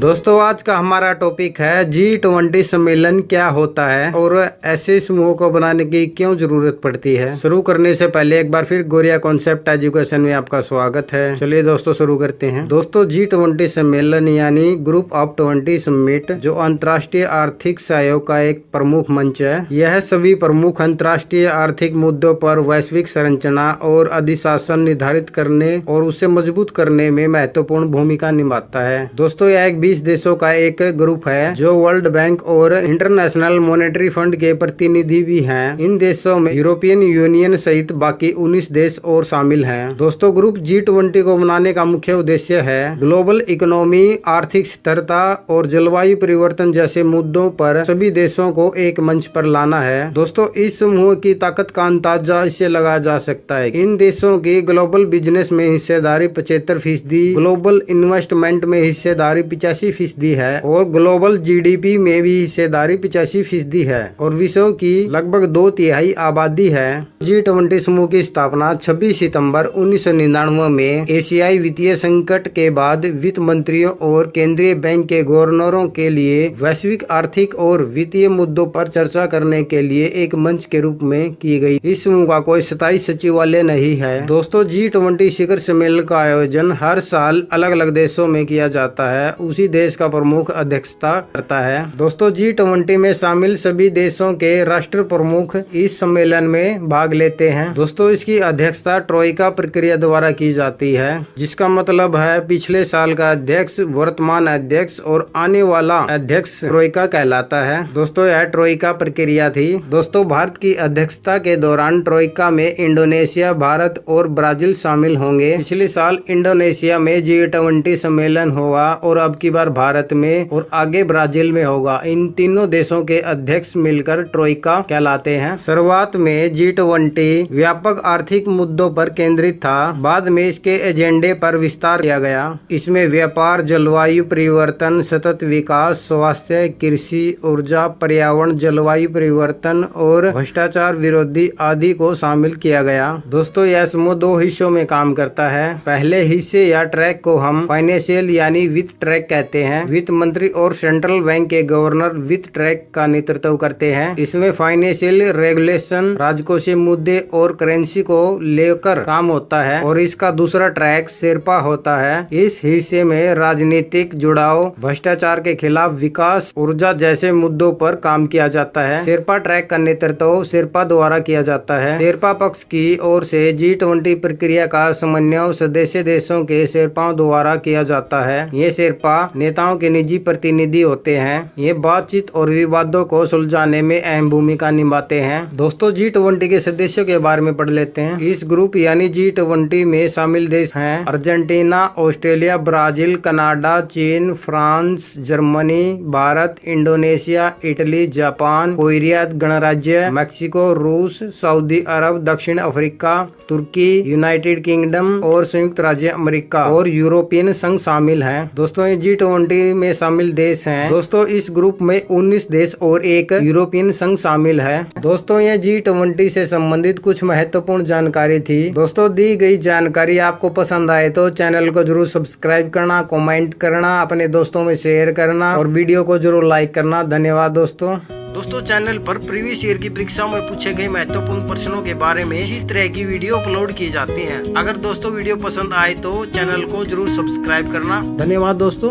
दोस्तों आज का हमारा टॉपिक है G20 सम्मेलन क्या होता है और ऐसे समूह को बनाने की क्यों जरूरत पड़ती है। शुरू करने से पहले एक बार फिर गोरिया कॉन्सेप्ट एजुकेशन में आपका स्वागत है। चलिए दोस्तों शुरू करते हैं। दोस्तों G20 सम्मेलन यानी ग्रुप ऑफ 20 समिट जो अंतर्राष्ट्रीय आर्थिक सहयोग का एक प्रमुख मंच है। यह सभी प्रमुख अंतर्राष्ट्रीय आर्थिक मुद्दों पर वैश्विक संरचना और अधिशासन निर्धारित करने और उसे मजबूत करने में महत्वपूर्ण भूमिका निभाता है। दोस्तों यह एक 20 देशों का एक ग्रुप है जो वर्ल्ड बैंक और इंटरनेशनल मॉनेटरी फंड के प्रतिनिधि भी हैं। इन देशों में यूरोपियन यूनियन सहित बाकी 19 देश और शामिल हैं। दोस्तों ग्रुप G20 को बनाने का मुख्य उद्देश्य है ग्लोबल इकोनॉमी, आर्थिक स्थिरता और जलवायु परिवर्तन जैसे मुद्दों पर सभी देशों को एक मंच पर लाना है। दोस्तों इस समूह की ताकत का अंदाजा इससे लगाया जा सकता है। इन देशों की ग्लोबल बिजनेस में हिस्सेदारी 75%, ग्लोबल इन्वेस्टमेंट में हिस्सेदारी 85% है और ग्लोबल जीडीपी में भी हिस्सेदारी 85% है और विश्व की लगभग 2/3 आबादी है। G20 समूह की स्थापना 26 सितंबर 1999 में एशियाई वित्तीय संकट के बाद वित्त मंत्रियों और केंद्रीय बैंक के गवर्नरों के लिए वैश्विक आर्थिक और वित्तीय मुद्दों पर चर्चा करने के लिए एक मंच के रूप में की गई। इस समूह का कोई स्थायी सचिवालय नहीं है। दोस्तों G20 शिखर सम्मेलन का आयोजन हर साल अलग अलग देशों में किया जाता है। उसी देश का प्रमुख अध्यक्षता करता है। दोस्तों G20 में शामिल सभी देशों के राष्ट्र प्रमुख इस सम्मेलन में भाग लेते हैं। दोस्तों इसकी अध्यक्षता ट्रोइका प्रक्रिया द्वारा की जाती है, जिसका मतलब है पिछले साल का अध्यक्ष, वर्तमान अध्यक्ष और आने वाला अध्यक्ष ट्रोइका कहलाता है। दोस्तों यह ट्रोइका प्रक्रिया थी। दोस्तों भारत की अध्यक्षता के दौरान ट्रोइका में इंडोनेशिया, भारत और ब्राजील शामिल होंगे। पिछले साल इंडोनेशिया में G20 सम्मेलन हुआ और अब की बार भारत में और आगे ब्राजील में होगा। इन तीनों देशों के अध्यक्ष मिलकर ट्रोइका कहलाते हैं। शुरुआत में G20 व्यापक आर्थिक मुद्दों पर केंद्रित था। बाद में इसके एजेंडे पर विस्तार किया गया। इसमें व्यापार, जलवायु परिवर्तन, सतत विकास, स्वास्थ्य, कृषि, ऊर्जा, पर्यावरण, जलवायु परिवर्तन और भ्रष्टाचार विरोधी आदि को शामिल किया गया। दोस्तों यह समूह 2 हिस्सों में काम करता है। पहले हिस्से या ट्रैक को हम फाइनेंशियल यानी वित्त ट्रैक कहते हैं। वित्त मंत्री और सेंट्रल बैंक के गवर्नर वित्त ट्रैक का नेतृत्व करते हैं। इसमें फाइनेंशियल रेगुलेशन, राजकोषीय मुद्दे और करेंसी को लेकर काम होता है। और इसका दूसरा ट्रैक शेरपा होता है। इस हिस्से में राजनीतिक जुड़ाव, भ्रष्टाचार के खिलाफ विकास, ऊर्जा जैसे मुद्दों पर काम किया जाता है। शेरपा ट्रैक का नेतृत्व शेरपा द्वारा किया जाता है। शेरपा पक्ष की ओर से G20 प्रक्रिया का समन्वय सदस्य देशों के शेरपाओं द्वारा किया जाता है। ये शेरपा नेताओं के निजी प्रतिनिधि होते हैं। ये बातचीत और विवादों को सुलझाने में अहम भूमिका निभाते हैं। दोस्तों G20 के सदस्यों के बारे में पढ़ लेते हैं। इस ग्रुप यानी G20 में शामिल देश हैं अर्जेंटीना, ऑस्ट्रेलिया, ब्राजील, कनाडा, चीन, France, Germany, Bharat, Indonesia, Italy, Japan, Korea गणराज्य, मैक्सिको, रूस, सऊदी अरब, दक्षिण अफ्रीका, तुर्की, यूनाइटेड किंगडम और संयुक्त राज्य अमेरिका और यूरोपियन संघ शामिल हैं। दोस्तों ये G20 में शामिल देश हैं। दोस्तों इस ग्रुप में 19 देश और एक यूरोपियन संघ शामिल है। दोस्तों ये G20 से संबंधित कुछ महत्वपूर्ण जानकारी थी। दोस्तों दी गई जानकारी आपको पसंद आए तो चैनल को जरूर सब्सक्राइब करना, कमेंट करना, अपने दोस्तों में शेयर करना और वीडियो को जरूर लाइक करना। धन्यवाद दोस्तों चैनल पर प्रीवियस ईयर की परीक्षाओं में पूछे गए महत्वपूर्ण प्रश्नों के बारे में इसी तरह की वीडियो अपलोड की जाती हैं। अगर दोस्तों वीडियो पसंद आए तो चैनल को जरूर सब्सक्राइब करना। धन्यवाद दोस्तों।